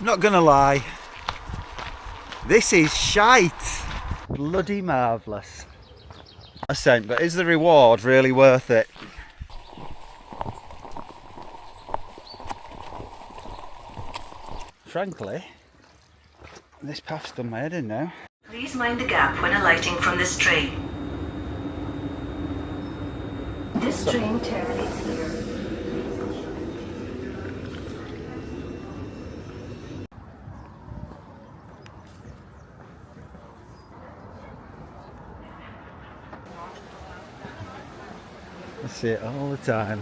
Not gonna lie, this is shite. Bloody marvellous. Ascent, but is the reward really worth it? Frankly, this path's done my head in now. Please mind the gap when alighting from this train. This train terminates here. I see it all the time.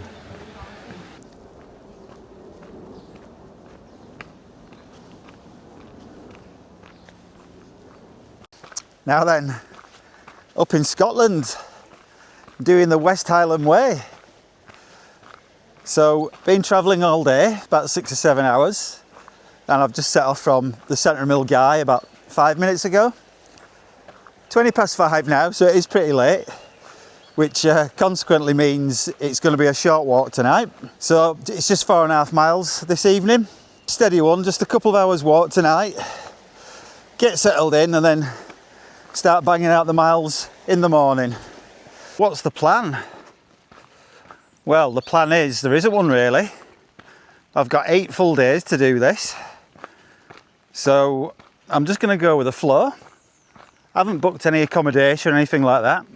Now then, up in Scotland, doing the West Highland Way. So, been travelling all day, about 6 or 7 hours, and I've just set off from the Centre Mill Guy about 5 minutes ago. 20 past 5 now, so it is pretty late, which consequently means it's going to be a short walk tonight. So it's just 4.5 miles this evening. Steady one, just a couple of hours walk tonight. Get settled in and then start banging out the miles in the morning. What's the plan? Well, the plan is, there isn't one really. I've got 8 full days to do this. So I'm just going to go with the flow. I haven't booked any accommodation or anything like that.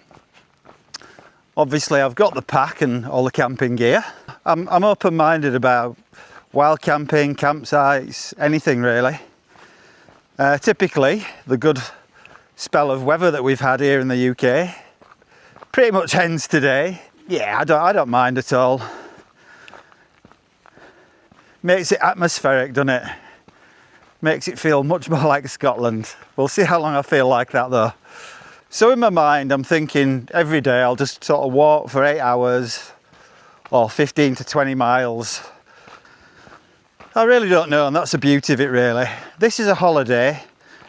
Obviously I've got the pack and all the camping gear. I'm open-minded about wild camping, campsites, anything really. Typically the good spell of weather that we've had here in the UK pretty much ends today. Yeah, I don't mind at all. Makes it atmospheric, doesn't it? Makes it feel much more like Scotland. We'll see how long I feel like that though. So in my mind I'm thinking every day I'll just sort of walk for 8 hours or 15 to 20 miles. I really don't know, and that's the beauty of it really. This is a holiday.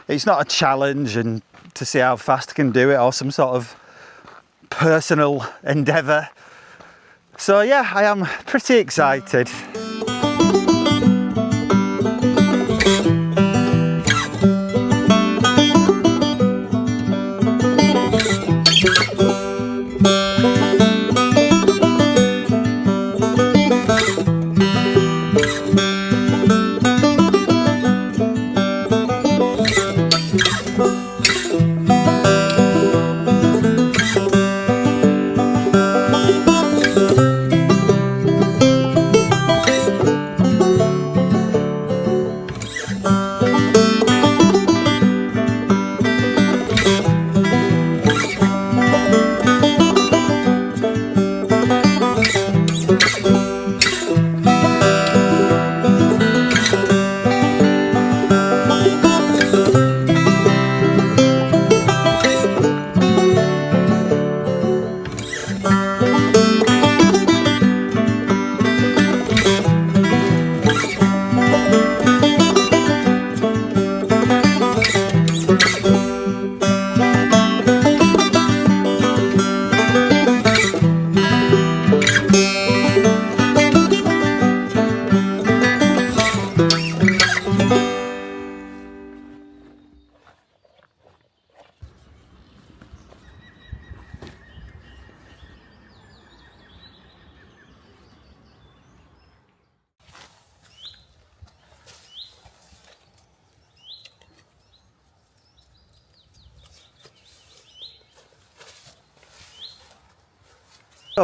It's not a challenge and to see how fast I can do it or some sort of personal endeavour. So yeah, I am pretty excited.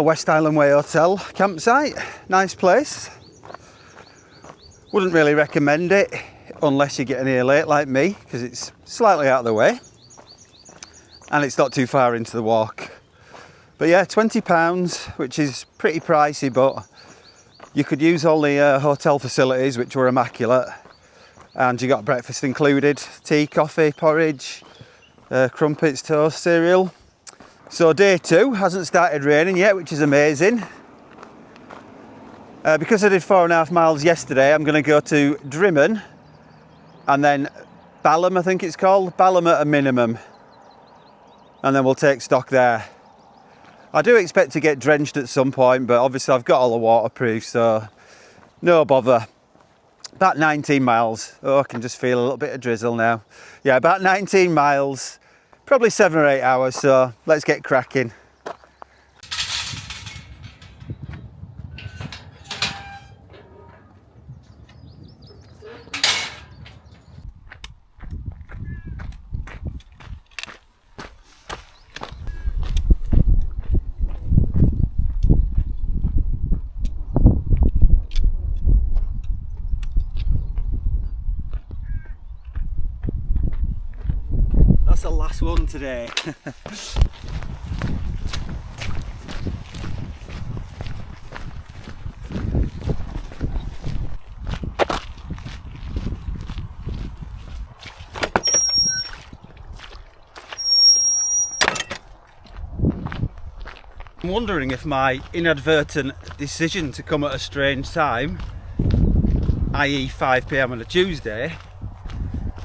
West Highland Way Hotel campsite, nice place. Wouldn't really recommend it unless you're getting here late like me, because it's slightly out of the way and it's not too far into the walk. But yeah, £20, which is pretty pricey, but you could use all the hotel facilities, which were immaculate, and you got breakfast included, tea, coffee, porridge, crumpets, toast, cereal. So day 2 hasn't started raining yet, which is amazing. Because I did 4.5 miles yesterday, I'm going to go to Drimmen and then Balham, I think it's called, Balham at a minimum, and then we'll take stock there. I do expect to get drenched at some point, but obviously I've got all the waterproof, so no bother. About 19 miles. Oh, I can just feel a little bit of drizzle now. Yeah, about 19 miles, probably 7 or 8 hours, so let's get cracking. That's the last one today. I'm wondering if my inadvertent decision to come at a strange time, i.e. 5 PM on a Tuesday,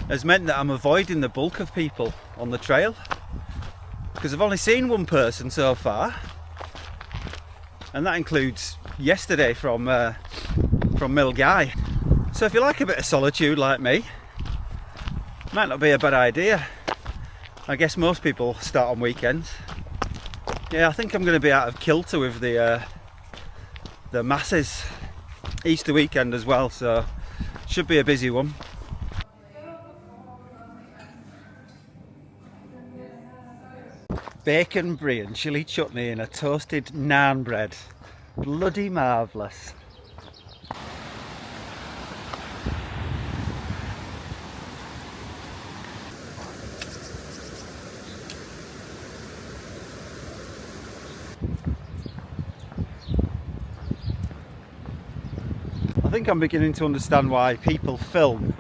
has meant that I'm avoiding the bulk of people on the trail, because I've only seen one person so far, and that includes yesterday from Milgay. So if you like a bit of solitude like me, might not be a bad idea. I guess most people start on weekends. Yeah, I think I'm going to be out of kilter with the masses. Easter weekend as well, so should be a busy one. Bacon brie and chilli chutney in a toasted naan bread. Bloody marvellous. I think I'm beginning to understand why people film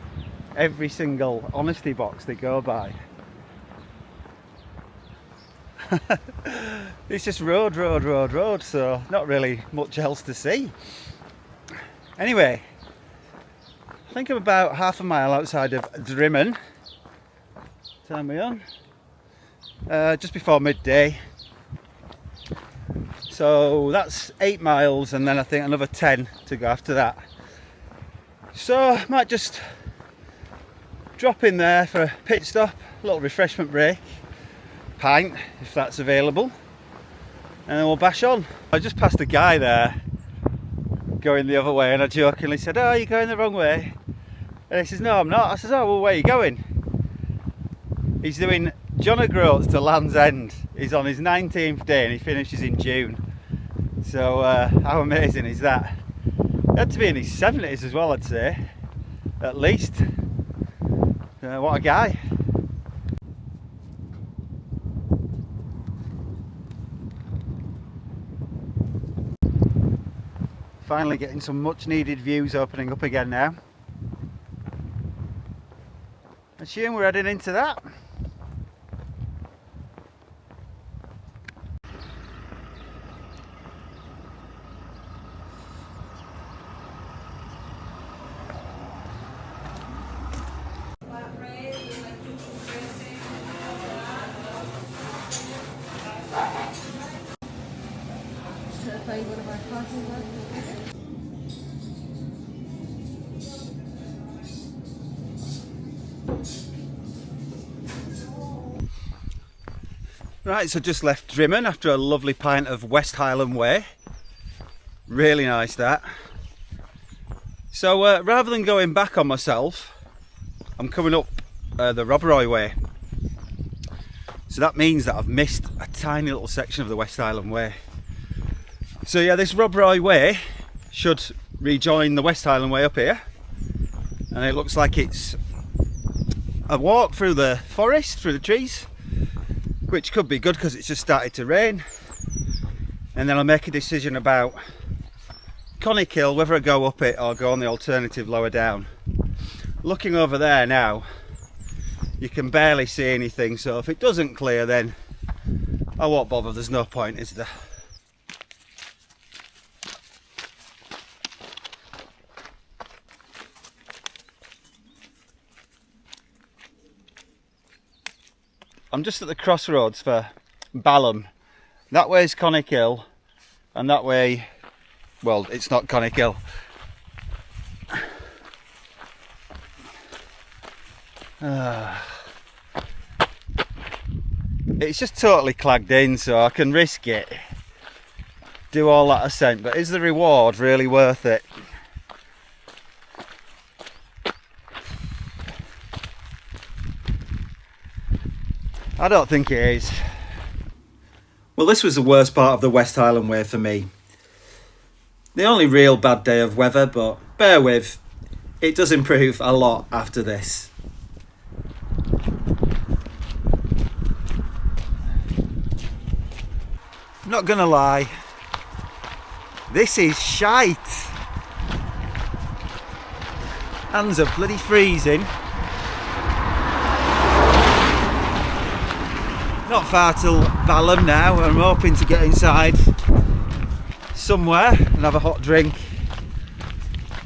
every single honesty box they go by. It's just road, so not really much else to see. Anyway, I think I'm about half a mile outside of Drimmen. Time we on? Just before midday. So that's 8 miles, and then I think another 10 to go after that. So I might just drop in there for a pit stop, a little refreshment break, pint if that's available, and then we'll bash on. I just passed a guy there going the other way, and I jokingly said, "Oh, you're going the wrong way." And he says, "No, I'm not." I says, "Oh, well, where are you going?" He's doing John O'Groats to Land's End. He's on his 19th day and he finishes in June. So how amazing is that? He had to be in his 70s as well, I'd say, at least. What a guy. Finally getting some much needed views opening up again now. I assume we're heading into that. Right, so just left Drimmen after a lovely pint of West Highland Way. Really nice that. So rather than going back on myself, I'm coming up the Roberoy Way. So that means that I've missed a tiny little section of the West Highland Way. So yeah, this Roberoy Way should rejoin the West Highland Way up here. And it looks like it's a walk through the forest, through the trees, which could be good because it's just started to rain. And then I'll make a decision about Conikill, whether I go up it or go on the alternative lower down. Looking over there now, you can barely see anything, so if it doesn't clear then I won't bother, there's no point, is there? I'm just at the crossroads for Balham. That way is Conikill, and that way, well, it's not Conikill. It's just totally clagged in, so I can risk it. Do all that ascent, but is the reward really worth it? I don't think it is. Well, this was the worst part of the West Highland Way for me. The only real bad day of weather, but bear with, it does improve a lot after this. Not gonna lie, this is shite. Hands are bloody freezing. Not far till Balham now. I'm hoping to get inside somewhere and have a hot drink,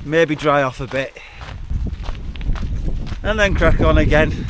maybe dry off a bit, and then crack on again.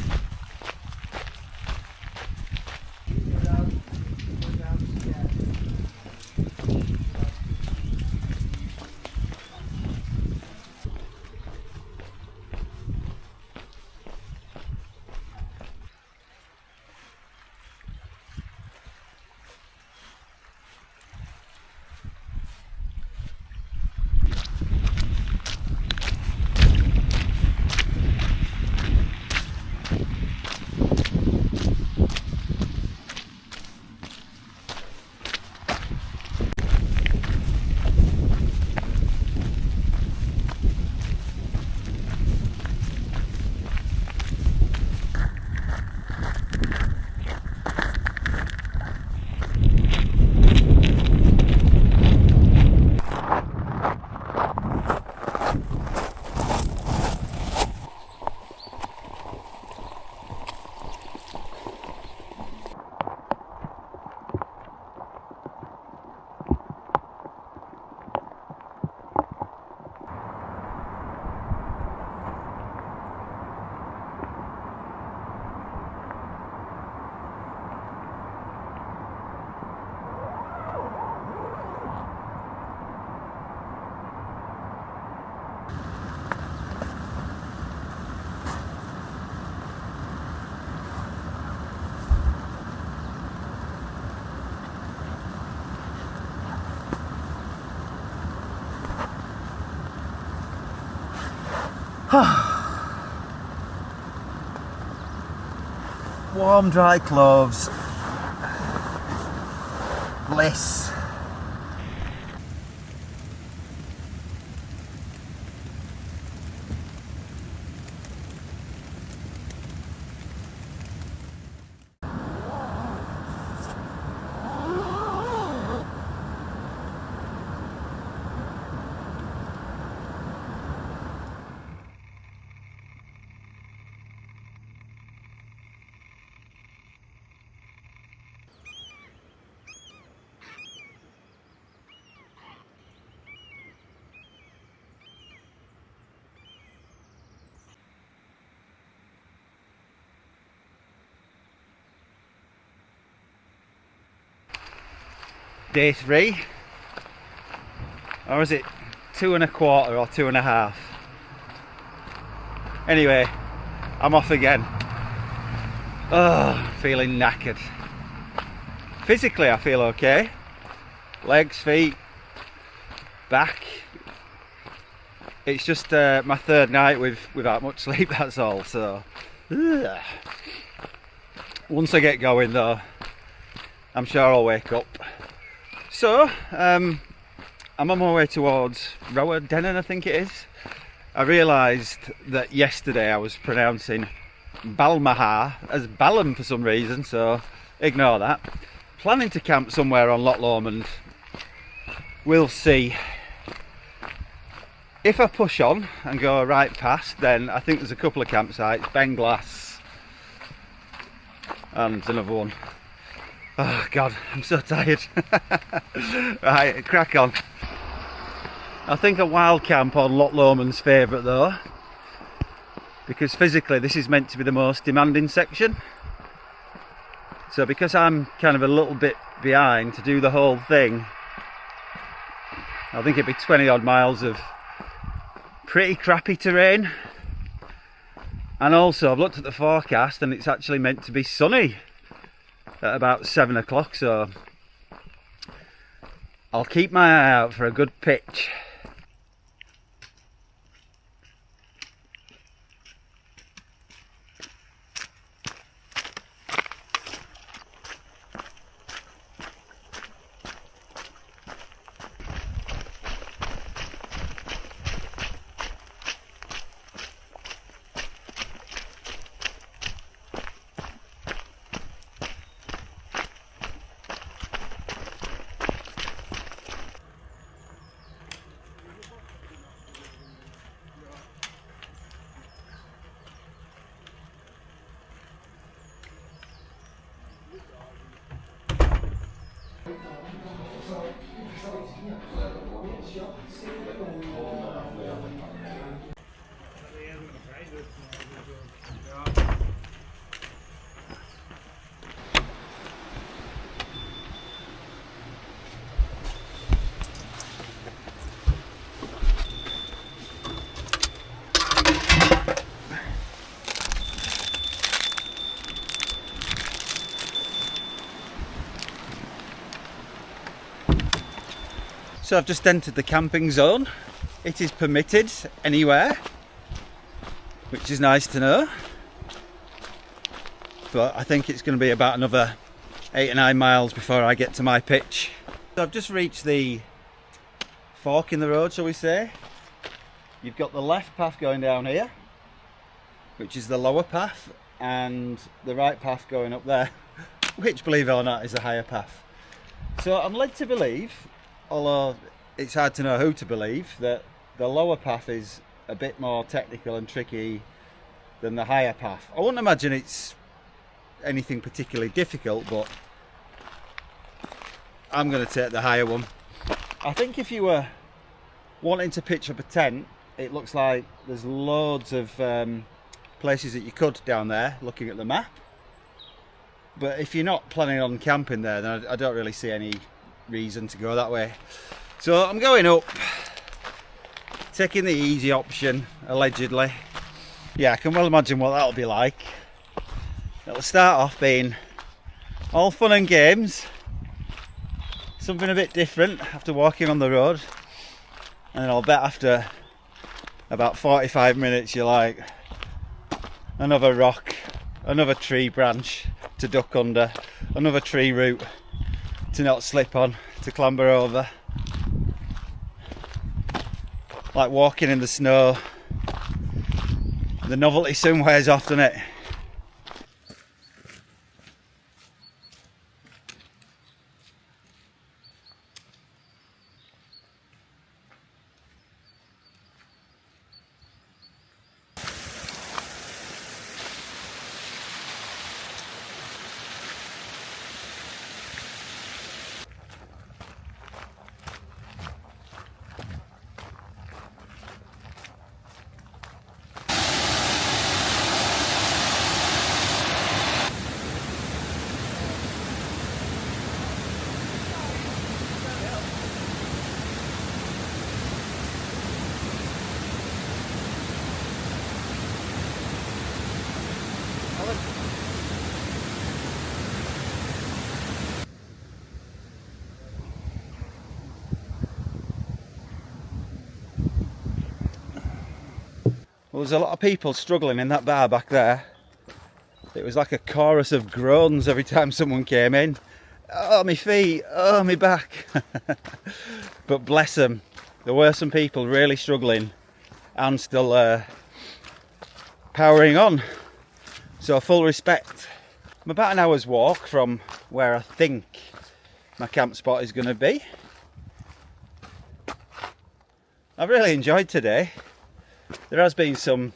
Warm, dry clothes. Bliss. Day 3, or is it 2 1/4 or 2 1/2? Anyway, I'm off again. Feeling knackered. Physically I feel okay. Legs, feet, back. It's just my 3rd night without much sleep, that's all. So once I get going though, I'm sure I'll wake up. So, I'm on my way towards Rower Denon, I think it is. I realised that yesterday I was pronouncing Balmaha as Balham for some reason, so ignore that. Planning to camp somewhere on Loch Lomond. We'll see. If I push on and go right past, then I think there's a couple of campsites, Benglass and another one. Oh God, I'm so tired. Right, crack on. I think a wild camp on Loch Lomond's favourite though, because physically this is meant to be the most demanding section. So because I'm kind of a little bit behind to do the whole thing, I think it'd be 20 odd miles of pretty crappy terrain. And also I've looked at the forecast and it's actually meant to be sunny at about 7 o'clock, so I'll keep my eye out for a good pitch. So I've just entered the camping zone. It is permitted anywhere, which is nice to know. But I think it's going to be about another 8 or 9 miles before I get to my pitch. So I've just reached the fork in the road, shall we say. You've got the left path going down here, which is the lower path, and the right path going up there, which, believe it or not, is the higher path. So I'm led to believe, although it's hard to know who to believe, that the lower path is a bit more technical and tricky than the higher path. I wouldn't imagine it's anything particularly difficult, but I'm going to take the higher one. I think if you were wanting to pitch up a tent, it looks like there's loads of places that you could down there, looking at the map. But if you're not planning on camping there, then I don't really see any reason to go that way. So I'm going up, taking the easy option, allegedly. Yeah, I can well imagine what that'll be like. It'll start off being all fun and games, something a bit different after walking on the road, and I'll bet after about 45 minutes you're like, another rock, another tree branch to duck under, another tree root to not slip on, to clamber over. Like walking in the snow. The novelty soon wears off, doesn't it? Well, there's a lot of people struggling in that bar back there. It was like a chorus of groans every time someone came in. Oh, my feet, oh, my back. But bless them, there were some people really struggling and still powering on. So full respect. I'm about an hour's walk from where I think my camp spot is going to be. I've really enjoyed today. There has been some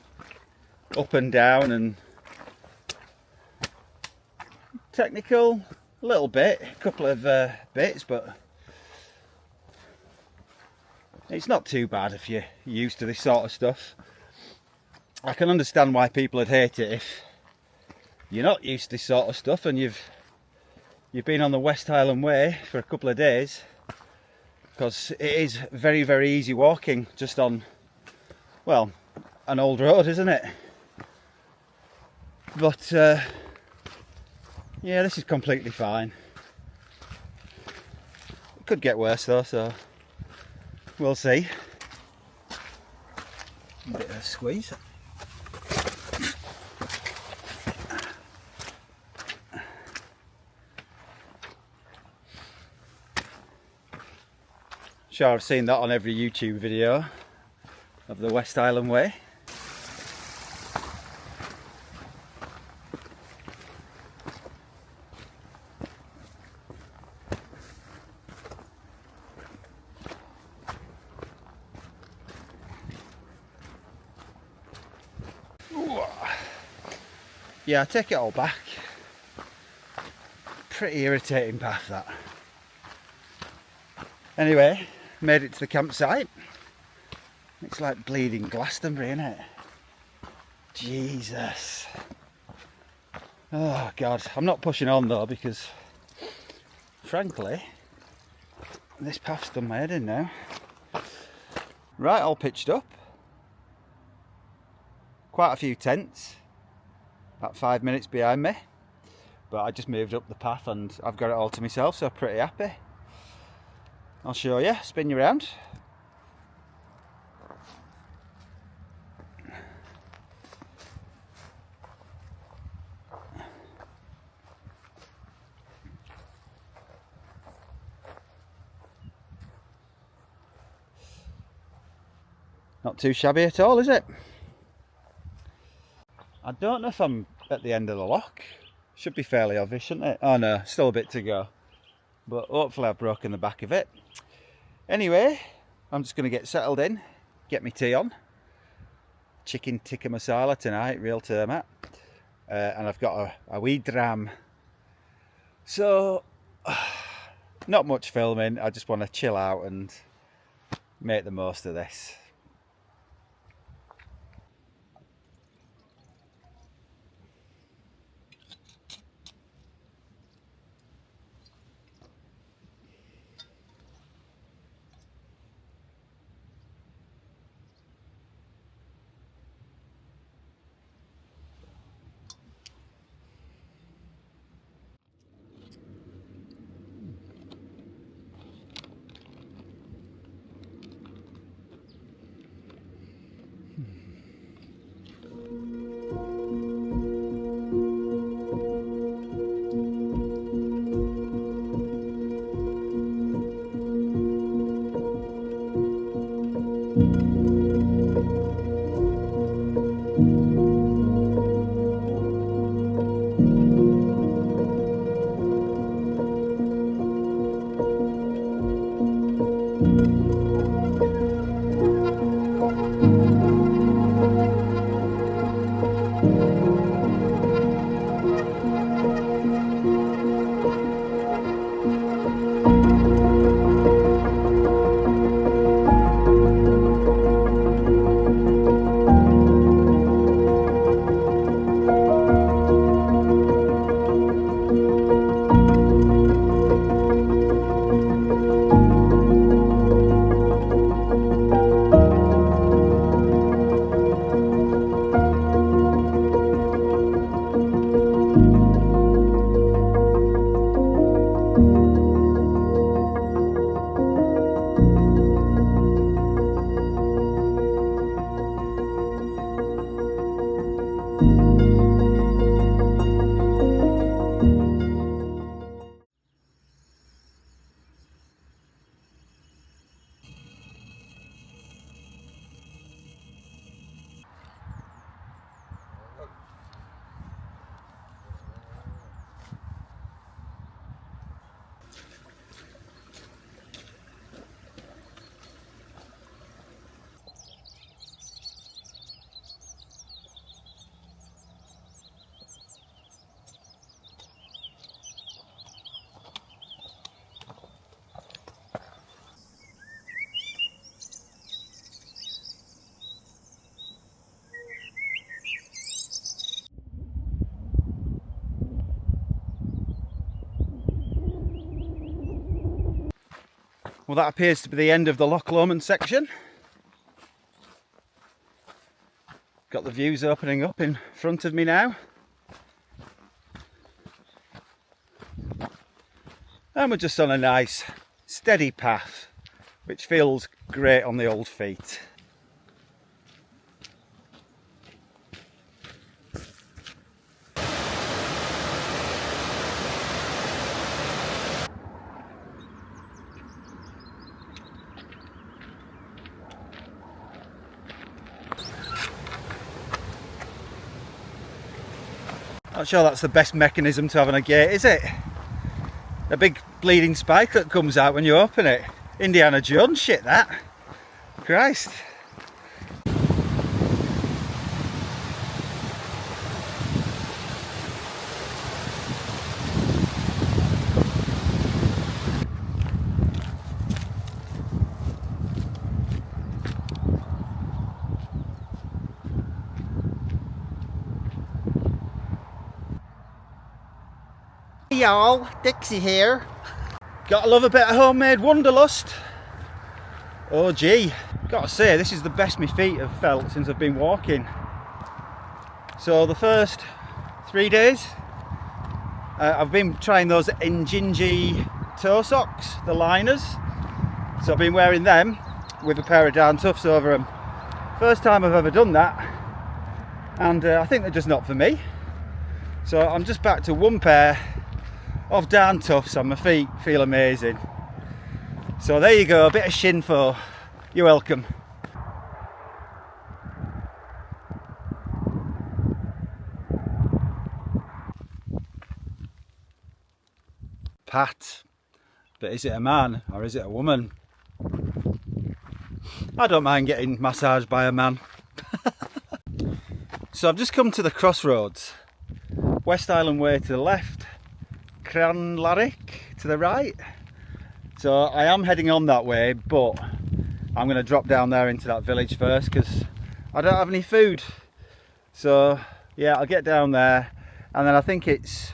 up and down and technical, a little bit, a couple of bits, but it's not too bad if you're used to this sort of stuff. I can understand why people would hate it if you're not used to this sort of stuff and you've been on the West Highland Way for a couple of days, because it is very, very easy walking just on, well, an old road, isn't it? But yeah, this is completely fine. It could get worse though, so we'll see. A bit of a squeeze. Sure, I've seen that on every YouTube video of the West Highland Way. Ooh. Yeah, I take it all back. Pretty irritating path that. Anyway, made it to the campsite. It's like bleeding Glastonbury, isn't it? Jesus. Oh God, I'm not pushing on though because frankly, this path's done my head in now. Right, all pitched up. Quite a few tents, about 5 minutes behind me. But I just moved up the path and I've got it all to myself, so pretty happy. I'll show you, spin you around. Not too shabby at all, is it? I don't know if I'm at the end of the loch. Should be fairly obvious, shouldn't it? Oh no, still a bit to go. But hopefully I've broken the back of it. Anyway, I'm just going to get settled in, get my tea on. Chicken tikka masala tonight, real termat. And I've got a wee dram. So, not much filming. I just want to chill out and make the most of this. Well, that appears to be the end of the Loch Lomond section. Got the views opening up in front of me now. And we're just on a nice steady path, which feels great on the old feet. Not sure that's the best mechanism to have on a gate, is it? A big bleeding spike that comes out when you open it. Indiana Jones shit, that. Christ. Hey y'all, Dixie here. Gotta love a bit of homemade wanderlust. Oh gee, gotta say this is the best my feet have felt since I've been walking. So the first 3 days I've been trying those Injinji toe socks, the liners. So I've been wearing them with a pair of down toughs over them. First time I've ever done that, and I think they're just not for me. So I'm just back to one pair of down toughs on my feet. Feel amazing. So there you go, a bit of shinfo. You're welcome. Pat, but is it a man or is it a woman? I don't mind getting massaged by a man. So I've just come to the crossroads. West Highland Way to the left, Cranlarrick to the right. So I am heading on that way, but I'm going to drop down there into that village first because I don't have any food. So yeah, I'll get down there, and then I think it's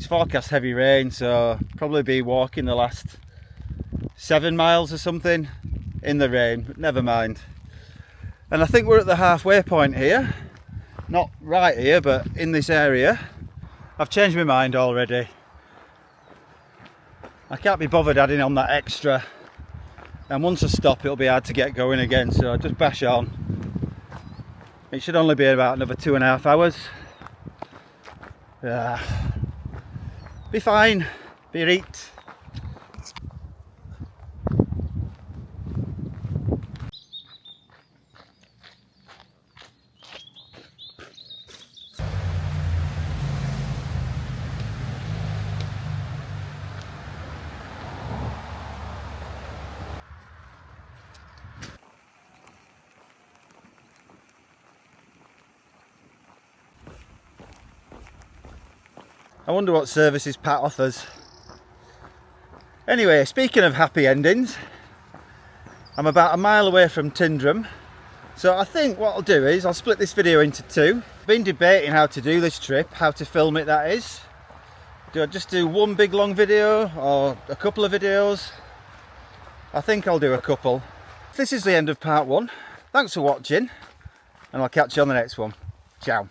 forecast heavy rain, so probably be walking the last 7 miles or something in the rain, but never mind. And I think we're at the halfway point here. Not right here, but in this area. I've changed my mind already. I can't be bothered adding on that extra, and once I stop it'll be hard to get going again, so just bash on. It should only be about another 2.5 hours. Yeah. Be fine, be right. I wonder what services Pat offers. Anyway, speaking of happy endings, I'm about a mile away from Tyndrum. So I think what I'll do is I'll split this video into two. I've been debating how to do this trip, how to film it that is. Do I just do one big long video or a couple of videos? I think I'll do a couple. This is the end of part one. Thanks for watching, and I'll catch you on the next one. Ciao.